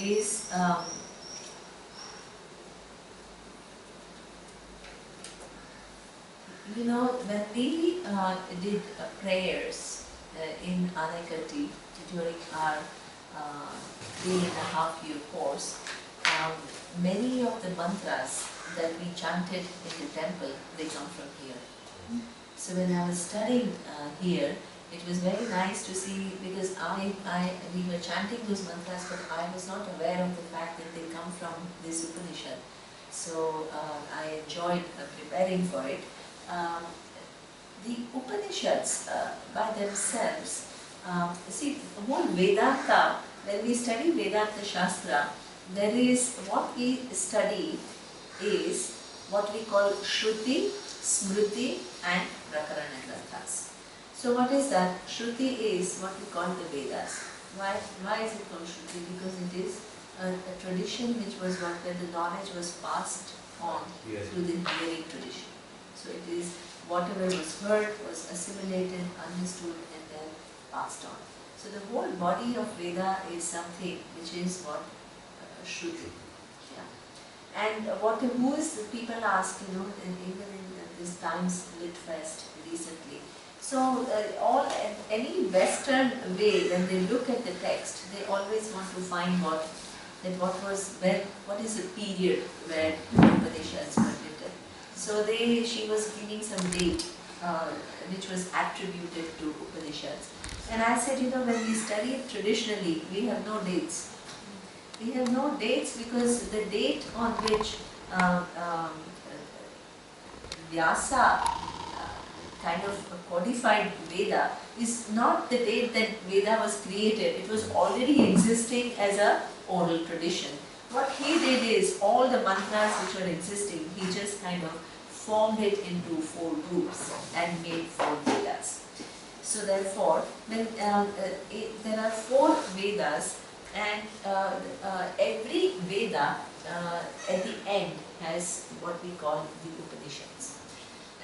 is you know, when we did prayers in Anekati during our 3.5-year course, many of the mantras that we chanted in the temple, they come from here. So when I was studying here, it was very nice to see, because we were chanting those mantras, but I was not aware of the fact that they come from this Upanishad. So I enjoyed preparing for it. The Upanishads by themselves, see, the whole Vedanta, when we study Vedanta Shastra, there is, what we study is what we call Shruti, Smriti and Prakarana Granthas. So what is that? Shruti is what we call the Vedas. Why is it called Shruti? Because it is a tradition which was where the knowledge was passed on through the hearing tradition. So it is whatever was heard was assimilated, understood and then passed on. So the whole body of Veda is something which is what Shruti. Yeah. And who is the people ask, you know, even in this Times Lit Fest recently. So any Western way, when they look at the text, they always want to find what is the period where the Upanishads were written. So she was giving some date which was attributed to Upanishads. And I said, you know, when we study it traditionally, we have no dates. We have no dates because the date on which Vyasa kind of codified Veda is not the date that Veda was created. It was already existing as a oral tradition. What he did is, all the mantras which were existing, he just kind of formed it into 4 groups and made 4 Vedas. So therefore, when, there are 4 Vedas, and every Veda at the end has what we call the Upanishads.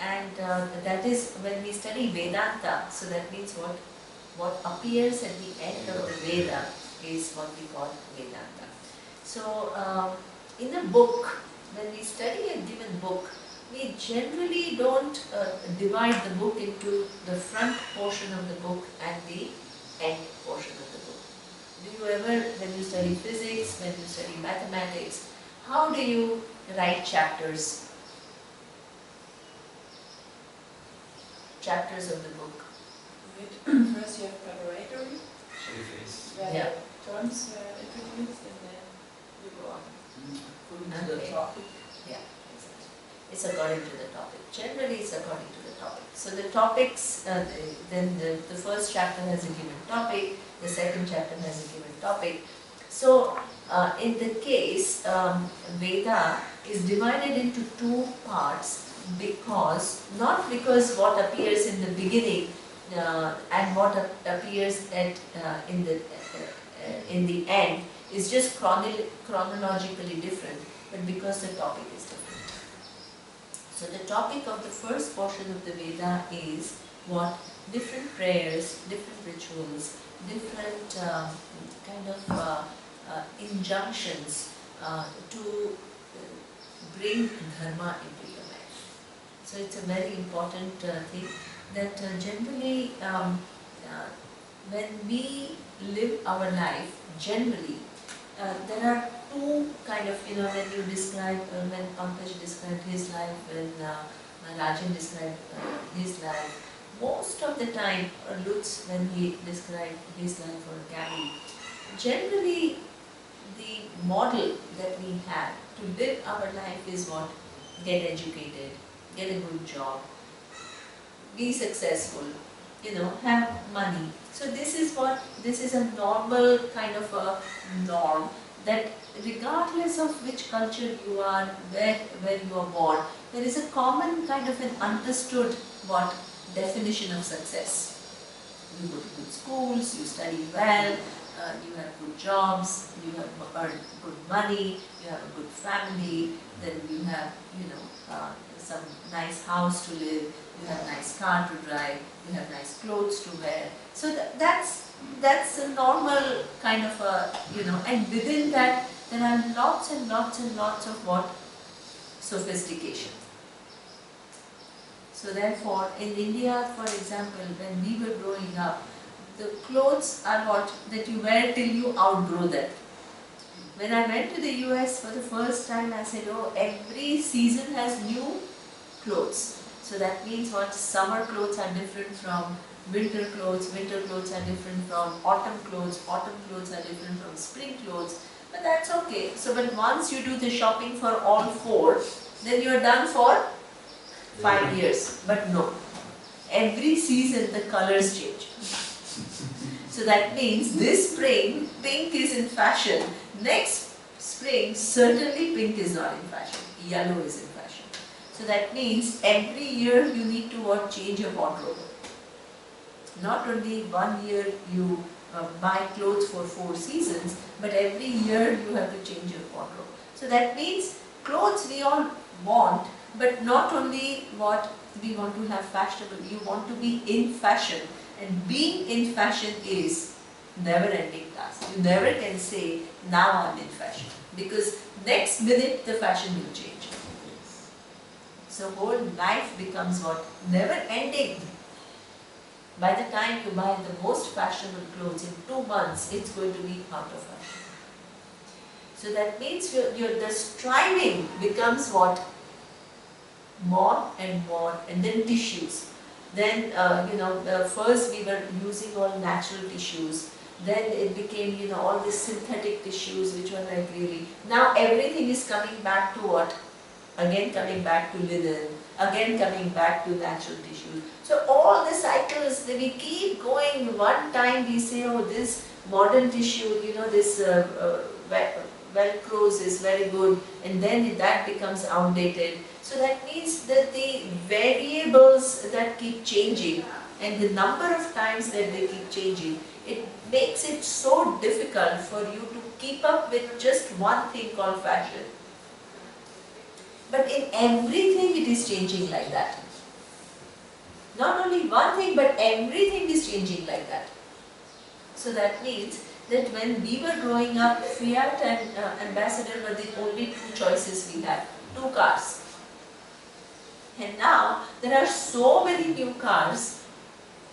And that is when we study Vedanta, so that means what appears at the end of the Veda is what we call Vedanta. So in a book, when we study a given book, we generally don't divide the book into the front portion of the book and the end portion of the book. Do you ever, when you study physics, when you study mathematics, how do you write chapters? Chapters of the book. First you have preparatory, where yeah. the terms were introduced, and then you go on. According to the topic. Yeah, exactly. It's according to the topic. Generally it's according to the topic. So the topics, then the first chapter has a given topic, the second chapter has a given topic. So in the case, Veda is divided into 2 parts, not because what appears in the beginning and what appears in the end is just chronologically different, but because the topic is different. So the topic of the first portion of the Veda is what? Different prayers, different rituals, different kind of injunctions to bring dharma into your life. So it's a very important thing that generally when we live our life, generally there are 2 kind of, you know, when you describe, when Pankaj described his life, when Rajan described his life, most of the time, or Lutz when he described his life, or Gabby, generally the model that we have to live our life is what? Get educated, get a good job, be successful, you know, have money. So this is a normal kind of a norm that regardless of which culture you are, where you are born, there is a common kind of an understood what? Definition of success. You go to good schools, you study well, you have good jobs, you have earned good money, you have a good family, then you have, you know, some nice house to live, you have a nice car to drive, you have nice clothes to wear. So that's that's a normal kind of a, and within that there are lots and lots and lots of what? Sophistication. So therefore, in India, for example, when we were growing up, the clothes are what? That you wear till you outgrow them. When I went to the US for the first time, I said, oh, every season has new clothes. So that means what? Summer clothes are different from winter clothes are different from autumn clothes are different from spring clothes. But that's okay. So, but once you do the shopping for all four, then you are done for 5 years. But no, every season the colors change. So that means this spring, pink is in fashion. Next spring, certainly pink is not in fashion. Yellow is in fashion. So that means every year you need to what? Change your wardrobe. Not only 1 year you buy clothes for 4 seasons, but every year you have to change your wardrobe. So that means clothes we all want, but not only what we want to have fashionable, you want to be in fashion. And being in fashion is never-ending task. You never can say, now I'm in fashion. Because next minute the fashion will change. So whole life becomes what? Never-ending. By the time you buy the most fashionable clothes in 2 months, it's going to be out of fashion. So that means the striving becomes what? More and more, and then tissues. Then, first we were using all natural tissues. Then it became, all these synthetic tissues which were like really. Now everything is coming back to what? Again coming back to linen, again coming back to natural tissues. So all the cycles, we keep going. One time we say, oh, this modern tissue, this Velcros is very good, and then that becomes outdated. So that means that the variables that keep changing and the number of times that they keep changing, it makes it so difficult for you to keep up with just one thing called fashion. But in everything it is changing like that. Not only one thing, but everything is changing like that. So that means that when we were growing up, Fiat and Ambassador were the only 2 choices we had. 2 cars. And now there are so many new cars,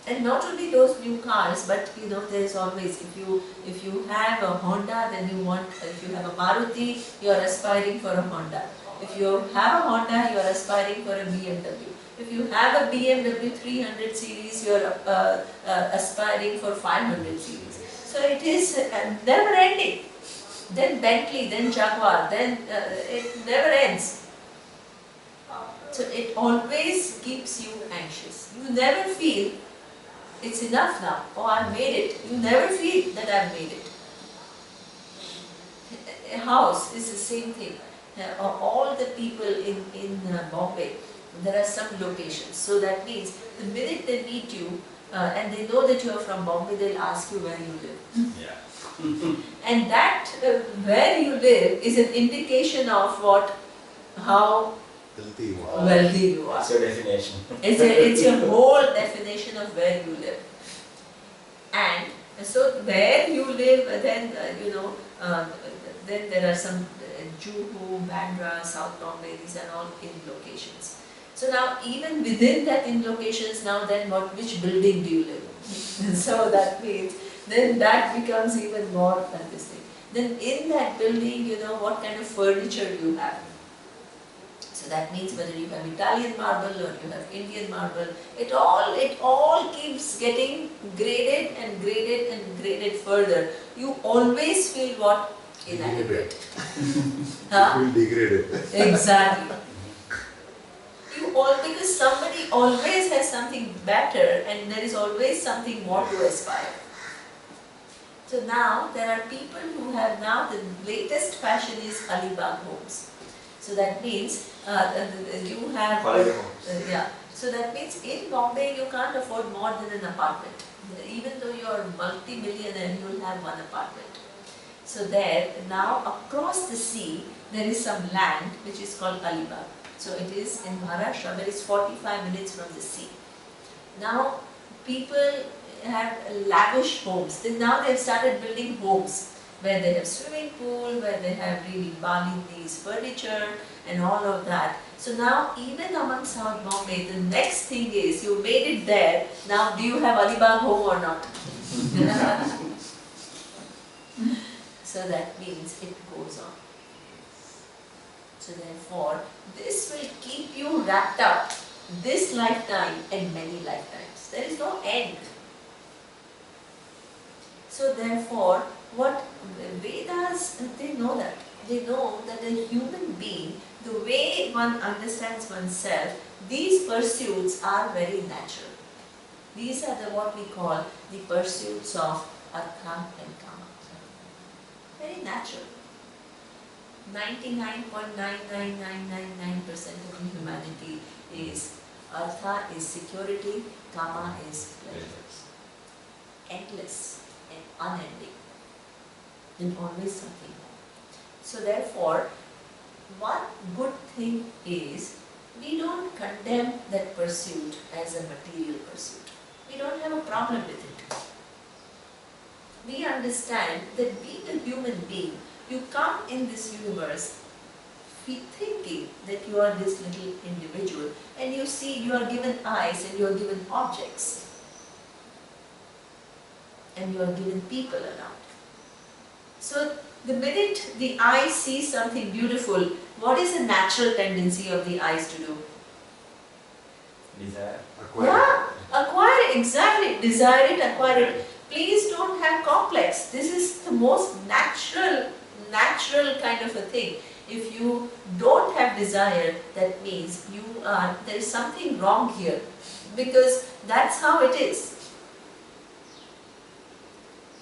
and not only those new cars, but there is always, if you have a Honda, then you want, if you have a Maruti, you are aspiring for a Honda. If you have a Honda, you are aspiring for a BMW. If you have a BMW 300 series, you are aspiring for 500 series. So it is never ending. Then Bentley, then Jaguar, then it never ends. So it always keeps you anxious. You never feel it's enough now. Oh, I made it. You never feel that I've made it. A house is the same thing. All the people in Bombay, there are some locations. So that means the minute they meet you and they know that you are from Bombay, they'll ask you where you live. Yeah. And that where you live is an indication of what, how wealthy you are. That's your definition. It's your whole definition of where you live. And so where you live, then then there are some Juhu, Bandra, South Bombay, these are all in locations. So now even within that in locations, now then which building do you live in? So that means then that becomes even more than this thing. Then in that building, what kind of furniture you have. So that means whether you have Italian marble or you have Indian marble, it all keeps getting graded and graded and graded further. You always feel what? Inadequate. Huh? You will degrade it. Exactly. Because somebody always has something better and there is always something more to aspire. So now there are people who have now the latest fashion is Alibag homes. So that means you have yeah. So that means in Bombay you can't afford more than an apartment. Even though you are multi-millionaire, you will have one apartment. So there now across the sea there is some land which is called Alibag. So it is in Maharashtra, where it's 45 minutes from the sea. Now people have lavish homes. Now they've started building homes where they have swimming pool, where they have really Balinese furniture and all of that. So now even among South Bombay, the next thing is you made it there. Now do you have Alibag home or not? So that means it goes on. So therefore, this will keep you wrapped up this lifetime and many lifetimes. There is no end. So therefore, what Vedas, they know that. They know that a human being, the way one understands oneself, these pursuits are very natural. These are what we call the pursuits of Artha and Kama. Very natural. 99.99999% of the humanity is Artha is security, Kama is pleasures. Endless and unending. And always something more. So therefore, one good thing is we don't condemn that pursuit as a material pursuit. We don't have a problem with it. We understand that being a human being, you come in this universe thinking that you are this little individual, and you see you are given eyes and you are given objects and you are given people around. So the minute the eye sees something beautiful, what is the natural tendency of the eyes to do? Desire. Yeah, acquire it, exactly. Desire it, acquire it. Please don't have complex. This is the most natural kind of a thing. If you don't have desire, that means there is something wrong here, because that's how it is.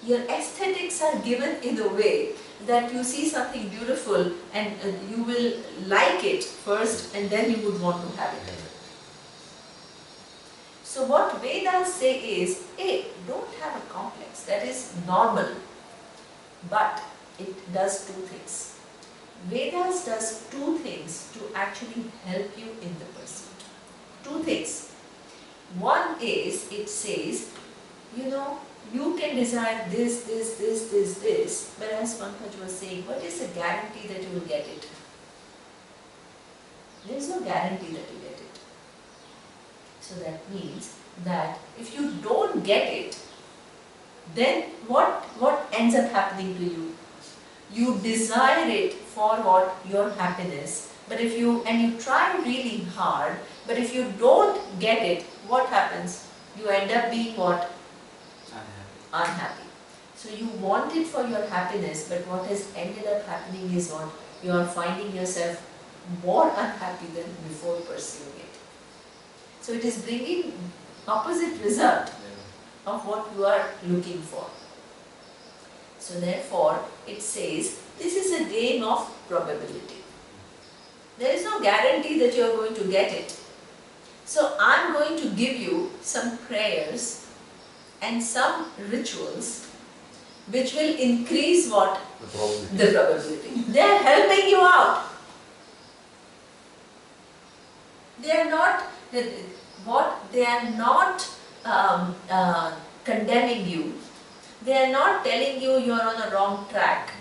Your aesthetics are given in a way that you see something beautiful and you will like it first and then you would want to have it. So what Vedas say is, hey, don't have a complex, that is normal, but it does two things. Vedas does two things to actually help you in the pursuit. Two things. One is, it says, you can desire this, but as Pankaj was saying, what is the guarantee that you will get it? There is no guarantee that you get it. So that means that if you don't get it, then what ends up happening to you? You desire it for what? Your happiness. But if you try really hard, but if you don't get it, what happens? You end up being what? Unhappy. So you want it for your happiness, but what has ended up happening is what? You are finding yourself more unhappy than before pursuing it. So it is bringing opposite result of what you are looking for. So therefore, it says, this is a game of probability. There is no guarantee that you are going to get it. So I am going to give you some prayers and some rituals which will increase what? The probability. They are helping you out. They are not condemning you. They are not telling you you are on a wrong track.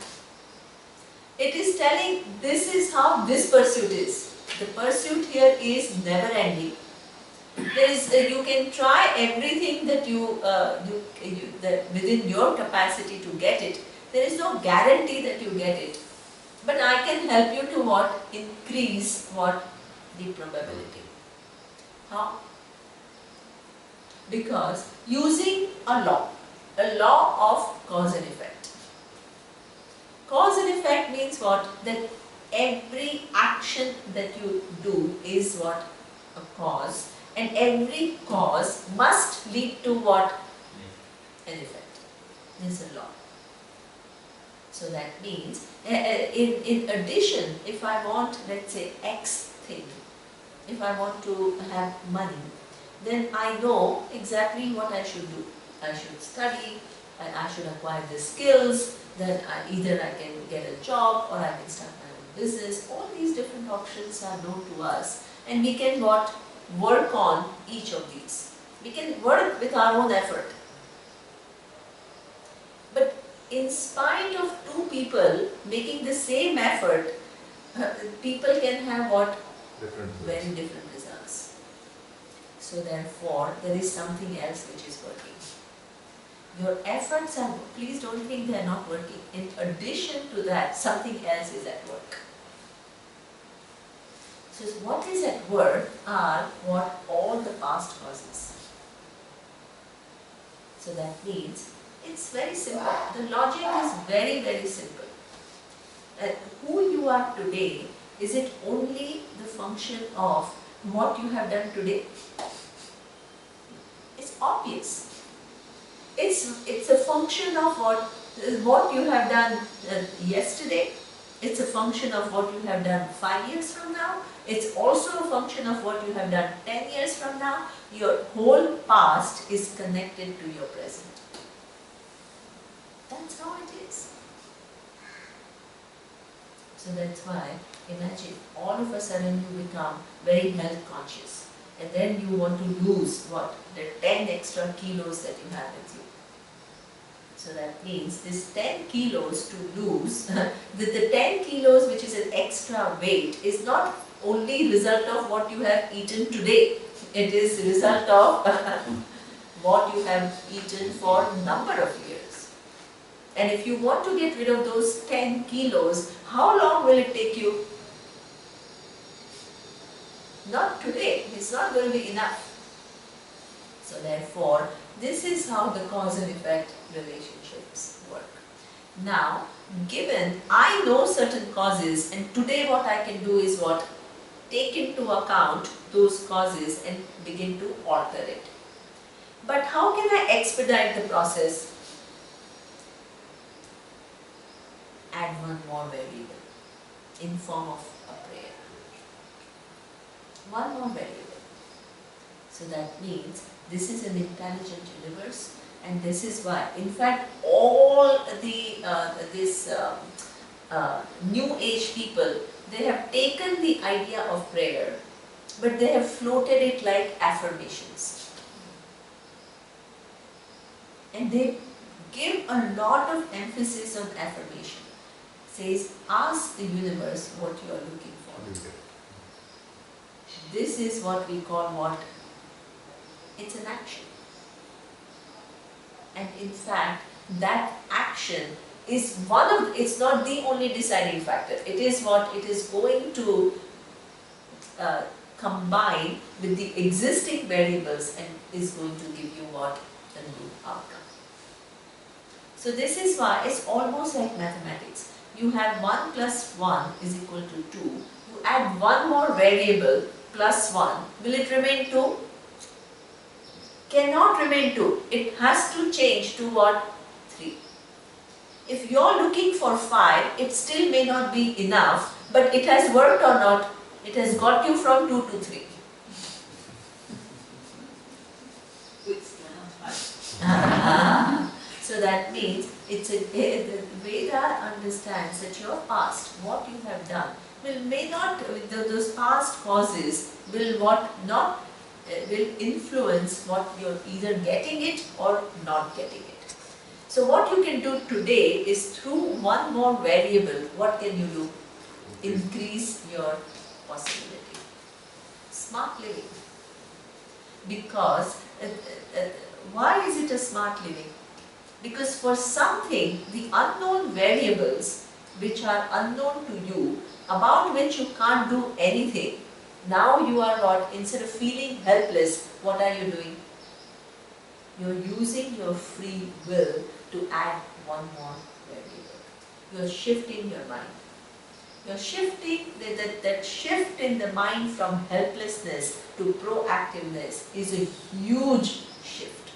It is telling this is how this pursuit is. The pursuit here is never ending. You can try everything that that within your capacity to get it. There is no guarantee that you get it. But I can help you to what? Increase what? The probability. How? Because using a law of cause and effect. Cause and effect means what? That every action that you do is what? A cause. And every cause must lead to what? An effect. This is a law. So that means, in addition, if I want, let's say, X thing, if I want to have money, then I know exactly what I should do. I should study, and I should acquire the skills, then either I can get a job or I can start my own business. All these different options are known to us, and we can what? Work on each of these. We can work with our own effort. in spite of two people making the same effort, people can have what? Very different results. So therefore, there is something else which is working. Your efforts are, please don't think they are not working. In addition to that, something else is at work. So what is at work are what all the past causes. So that means it's very simple. The logic is very, very simple. Who you are today, is it only the function of what you have done today? It's obvious. It's a function of what you have done yesterday. It's a function of what you have done 5 years from now. It's also a function of what you have done 10 years from now. Your whole past is connected to your present. That's how it is. So that's why, imagine, all of a sudden you become very health conscious. And then you want to lose what? The 10 extra kilos that you have with you. So that means this 10 kilos to lose, the 10 kilos which is an extra weight is not only result of what you have eaten today. It is result of what you have eaten for a number of years. And if you want to get rid of those 10 kilos, how long will it take you? Not today. It's not going to be enough. So therefore, this is how the cause and effect relationships work. Now, given I know certain causes, and today what I can do is what? Take into account those causes and begin to alter it. But how can I expedite the process? Add one more variable in form of a prayer. One more variable. So that means this is an intelligent universe, and this is why, in fact, all the New Age people, they have taken the idea of prayer, but they have floated it like affirmations. And they give a lot of emphasis on affirmation. Says, ask the universe what you are looking for. This is what we call what? It's an action. And in fact, that action is it's not the only deciding factor. It is what it is going to combine with the existing variables and is going to give you what? A new outcome. So this is why it's almost like mathematics. You have 1 plus 1 is equal to 2. You add one more variable plus 1. Will it remain 2? Cannot remain 2. It has to change to what? 3. If you are looking for 5, it still may not be enough, but it has worked or not? It has got you from 2 to 3. So that means the Veda understands that your past, what you have done, those past causes will will influence what you're either getting it or not getting it. So what you can do today is through one more variable, what can you do? Increase your possibility. Smart living. Because, why is it a smart living? Because for something, the unknown variables which are unknown to you, about which you can't do anything, now you are what? Instead of feeling helpless, what are you doing? You're using your free will to add one more variable. You're shifting your mind. You're shifting, that shift in the mind from helplessness to proactiveness is a huge shift.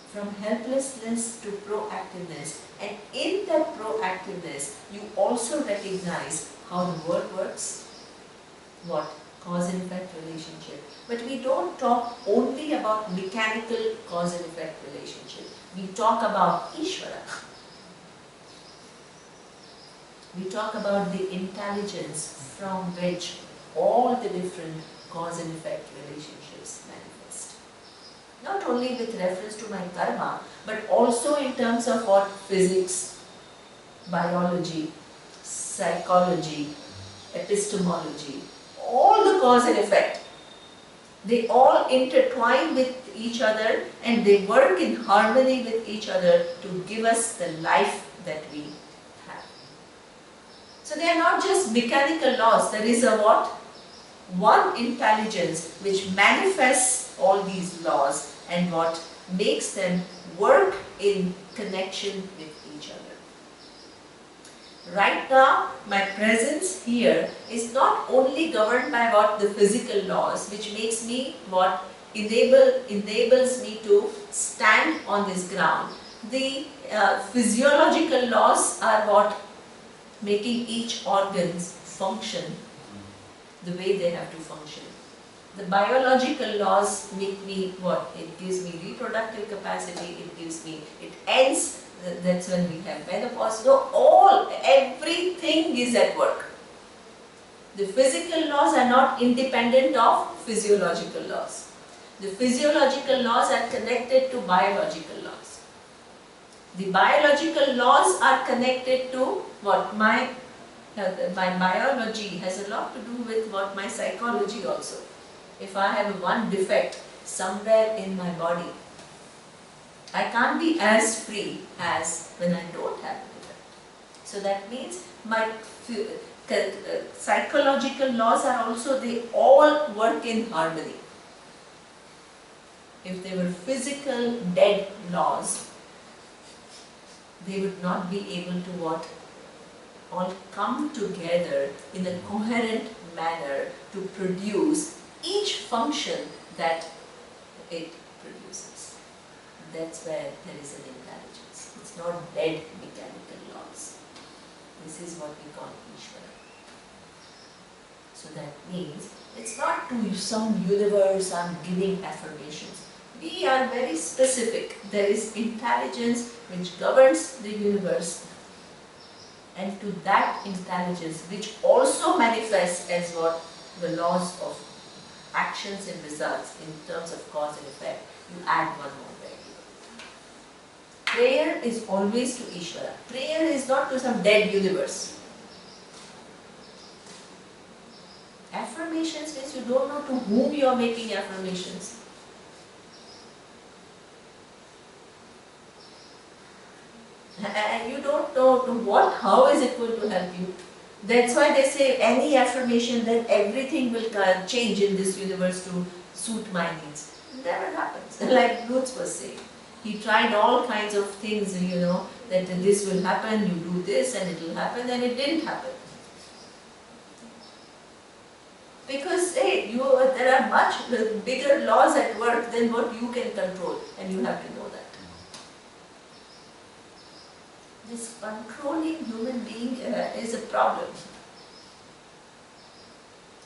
From helplessness to proactiveness, and in that proactiveness, you also recognize how the world works, what? Cause and effect relationship. But we don't talk only about mechanical cause and effect relationship. We talk about Ishvara. We talk about the intelligence from which all the different cause and effect relationships manifest. Not only with reference to my karma, but also in terms of what physics, biology, psychology, epistemology, all the cause and effect. They all intertwine with each other and they work in harmony with each other to give us the life that we have. So they are not just mechanical laws. There is a what? One intelligence which manifests all these laws and what makes them work in connection with each other. Right now, my presence here is not only governed by what the physical laws, which makes me what enables me to stand on this ground. The physiological laws are what making each organ function the way they have to function. The biological laws make me what? It gives me reproductive capacity, it ends. That's when we have menopause. So everything is at work. The physical laws are not independent of physiological laws. The physiological laws are connected to biological laws. The biological laws are connected to what? My biology has a lot to do with what my psychology also. If I have one defect somewhere in my body, I can't be as free as when I don't have a defect. So that means my psychological laws are also, they all work in harmony. If they were physical dead laws, they would not be able to what? All come together in a coherent manner to produce each function that it produces. That's where there is an intelligence. It's not dead mechanical laws. This is what we call Ishvara. So that means it's not to some universe I'm giving affirmations. We are very specific. There is intelligence which governs the universe, and to that intelligence which also manifests as what? The laws of actions and results in terms of cause and effect, you add one more variable. Prayer is always to Ishvara. Prayer is not to some dead universe. Affirmations means you don't know to whom you are making affirmations. And you don't know to what, how is it going to help you. That's why they say any affirmation that everything will change in this universe to suit my needs. It never happens. Like Lutz was saying, he tried all kinds of things, that this will happen, you do this and it will happen, and it didn't happen. Because hey, there are much bigger laws at work than what you can control, and you have to know that. This controlling human being is a problem.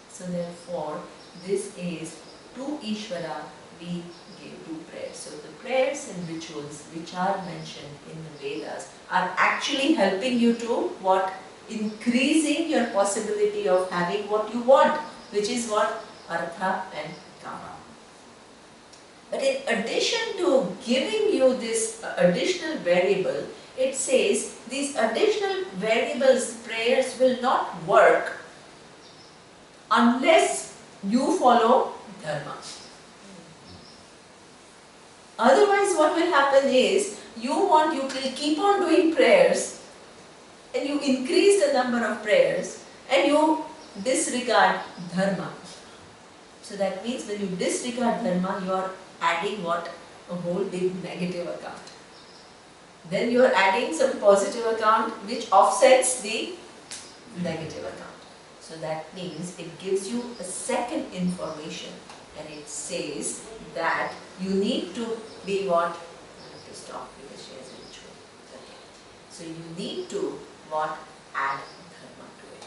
So therefore, this is to Ishvara we do prayers. So the prayers and rituals which are mentioned in the Vedas are actually helping you to what? Increasing your possibility of having what you want, which is what? Artha and Kama. But in addition to giving you this additional variable, it says these additional variables, prayers will not work unless you follow dharma. Otherwise what will happen is, you will keep on doing prayers and you increase the number of prayers and you disregard dharma. So that means when you disregard dharma, you are adding what? A whole big negative account. Then you are adding some positive account which offsets the negative account. So that means it gives you a second information, and it says that you need to be what? I have to stop because she has a ritual. Okay. So you need to what? Add dharma to it.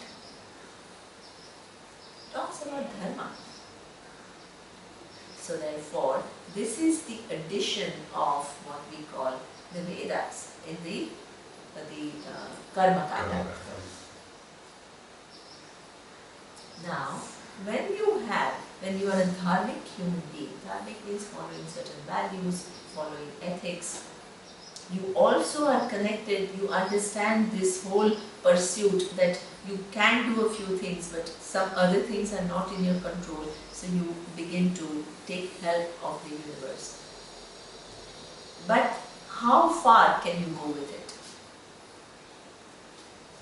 Talks about dharma. So therefore, this is the addition of what we call the Vedas in the Karma Kanda. Now, when you have when you are a dharmic human being, dharmic means following certain values, following ethics, you also are connected, you understand this whole pursuit that you can do a few things but some other things are not in your control, so you begin to take help of the universe. But how far can you go with it?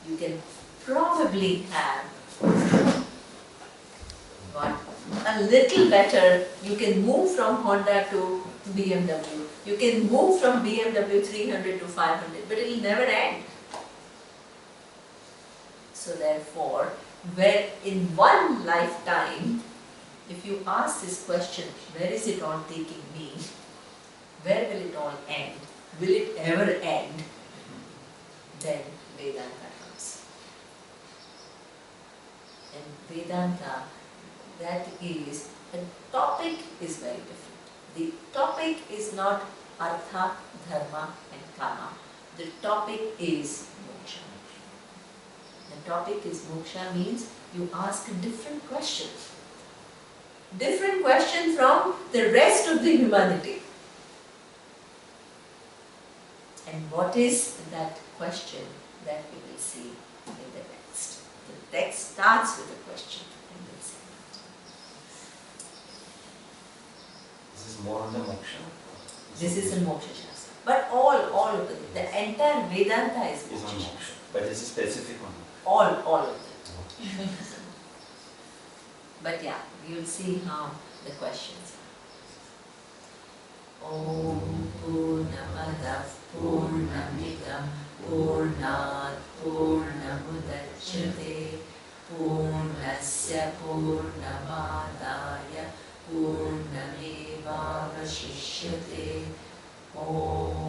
You can probably have a little better, you can move from Honda to BMW. You can move from BMW 300 to 500, but it will never end. So therefore, where in one lifetime, if you ask this question, where is it all taking me? Where will it all end? Will it ever end? Then Vedanta comes. And Vedanta, that is, the topic is very different. The topic is not Artha, Dharma and Kama. The topic is Moksha. The topic is Moksha means you ask a different question. Different question from the rest of the humanity. And what is that question that we will see in the text. The text starts with a question. And we'll see that. This is more on the moksha. This is a Moksha Shastra. But all of it, the entire Vedanta is Is on Moksha moksha. Shastra. But this is specific one. All of it. But yeah, we will see how the questions are. Om Purnamadav Purnamidam Purnat Purnamudachyate Purnasya Purnamadaya Purnamevavashishyate Om